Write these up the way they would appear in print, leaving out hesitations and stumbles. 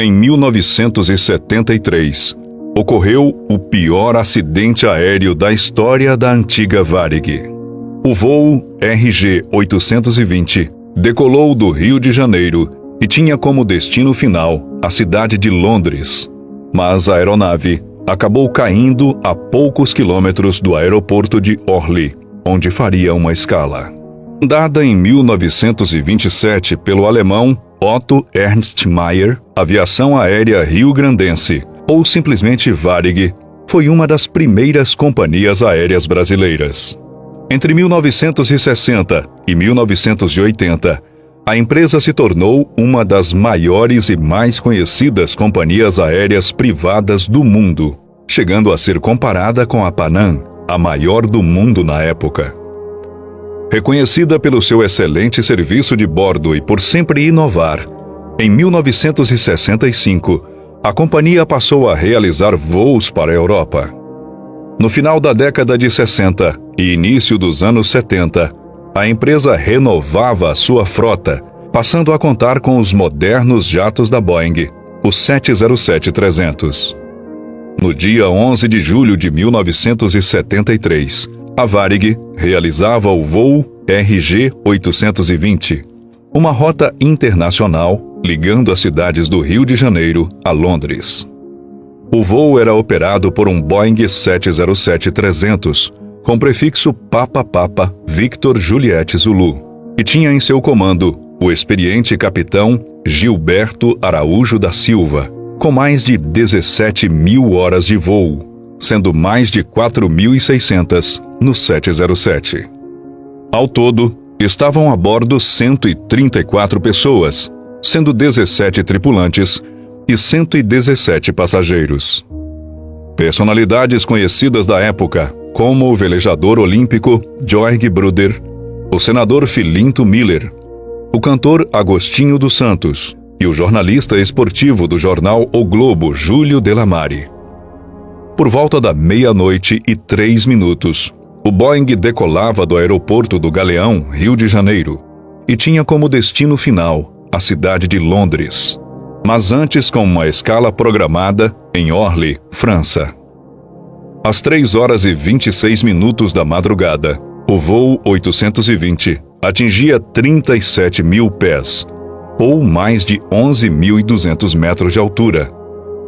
Em 1973, ocorreu o pior acidente aéreo da história da antiga Varig. O voo RG-820 decolou do Rio de Janeiro e tinha como destino final a cidade de Londres, mas a aeronave acabou caindo a poucos quilômetros do aeroporto de Orly, onde faria uma escala. Fundada em 1927 pelo alemão Otto Ernst Mayr, Aviação Aérea Rio-Grandense, ou simplesmente Varig, foi uma das primeiras companhias aéreas brasileiras. Entre 1960 e 1980, a empresa se tornou uma das maiores e mais conhecidas companhias aéreas privadas do mundo, chegando a ser comparada com a Panam, a maior do mundo na época. Reconhecida pelo seu excelente serviço de bordo e por sempre inovar, em 1965, a companhia passou a realizar voos para a Europa. No final da década de 60 e início dos anos 70, a empresa renovava a sua frota, passando a contar com os modernos jatos da Boeing, o 707-300. No dia 11 de julho de 1973, a Varig realizava o voo RG-820, uma rota internacional ligando as cidades do Rio de Janeiro a Londres. O voo era operado por um Boeing 707-300, com prefixo Papa Papa Victor Juliette Zulu, e tinha em seu comando o experiente capitão Gilberto Araújo da Silva, com mais de 17.000 horas de voo, sendo mais de 4.600 no 707. Ao todo, estavam a bordo 134 pessoas, sendo 17 tripulantes e 117 passageiros. Personalidades conhecidas da época, como o velejador olímpico Georg Brüder, o senador Filinto Miller, o cantor Agostinho dos Santos e o jornalista esportivo do jornal O Globo, Júlio Delamare. Por volta da 00:03, o Boeing decolava do aeroporto do Galeão, Rio de Janeiro, e tinha como destino final a cidade de Londres, mas antes com uma escala programada em Orly, França. Às 3h26 da madrugada, o voo 820 atingia 37.000 pés, ou mais de 11.200 metros de altura,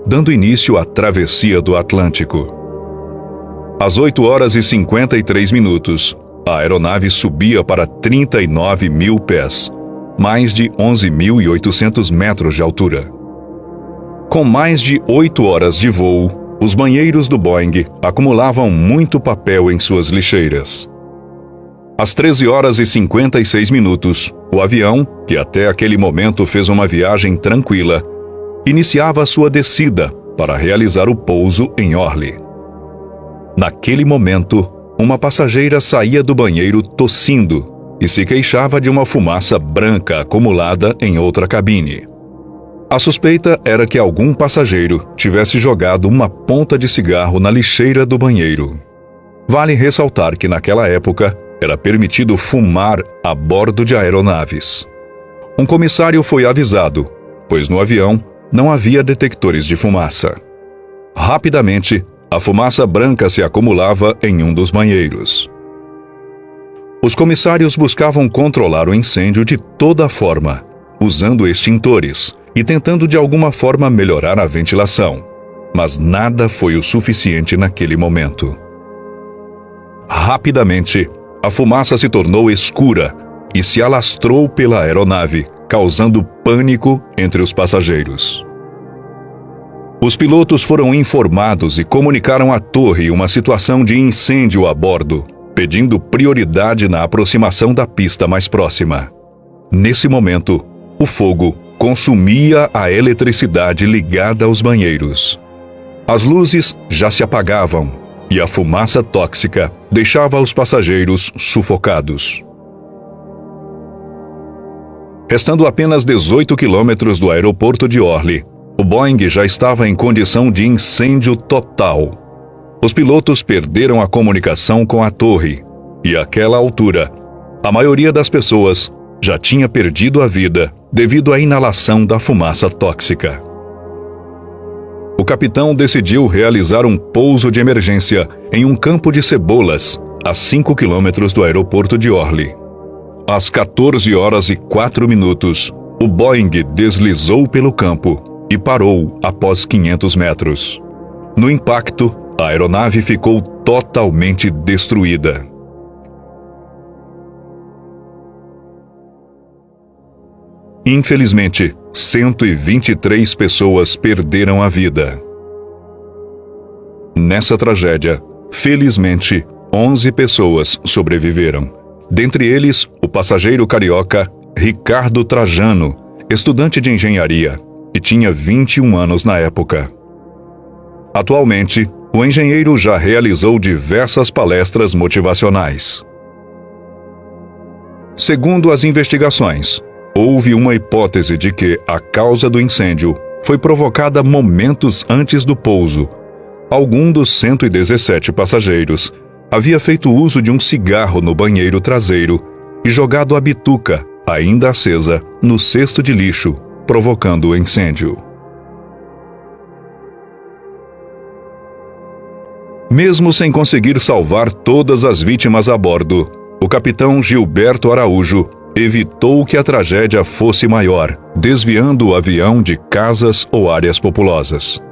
dando início à travessia do Atlântico. Às 8h53, a aeronave subia para 39.000 pés, mais de 11.800 metros de altura. Com mais de 8 horas de voo, os banheiros do Boeing acumulavam muito papel em suas lixeiras. Às 13h56, o avião, que até aquele momento fez uma viagem tranquila, iniciava sua descida para realizar o pouso em Orly. Naquele momento, uma passageira saía do banheiro tossindo e se queixava de uma fumaça branca acumulada em outra cabine. A suspeita era que algum passageiro tivesse jogado uma ponta de cigarro na lixeira do banheiro. Vale ressaltar que naquela época era permitido fumar a bordo de aeronaves. Um comissário foi avisado, pois no avião não havia detectores de fumaça. Rapidamente, a fumaça branca se acumulava em um dos banheiros. Os comissários buscavam controlar o incêndio de toda forma, usando extintores e tentando de alguma forma melhorar a ventilação, mas nada foi o suficiente naquele momento. Rapidamente, a fumaça se tornou escura e se alastrou pela aeronave, causando pânico entre os passageiros. Os pilotos foram informados e comunicaram à torre uma situação de incêndio a bordo, pedindo prioridade na aproximação da pista mais próxima. Nesse momento, o fogo consumia a eletricidade ligada aos banheiros. As luzes já se apagavam e a fumaça tóxica deixava os passageiros sufocados. Restando apenas 18 quilômetros do aeroporto de Orly, o Boeing já estava em condição de incêndio total. Os pilotos perderam a comunicação com a torre e, àquela altura, a maioria das pessoas já tinha perdido a vida devido à inalação da fumaça tóxica. O capitão decidiu realizar um pouso de emergência em um campo de cebolas, a 5 quilômetros do aeroporto de Orly. Às 14h04, o Boeing deslizou pelo campo e parou após 500 metros. No impacto, a aeronave ficou totalmente destruída. Infelizmente, 123 pessoas perderam a vida. Nessa tragédia, felizmente, 11 pessoas sobreviveram. Dentre eles, o passageiro carioca Ricardo Trajano, estudante de engenharia, e tinha 21 anos na época. Atualmente, o engenheiro já realizou diversas palestras motivacionais. Segundo as investigações, houve uma hipótese de que a causa do incêndio foi provocada momentos antes do pouso. Algum dos 117 passageiros havia feito uso de um cigarro no banheiro traseiro e jogado a bituca, ainda acesa, no cesto de lixo, provocando o incêndio. Mesmo sem conseguir salvar todas as vítimas a bordo, o capitão Gilberto Araújo evitou que a tragédia fosse maior, desviando o avião de casas ou áreas populosas.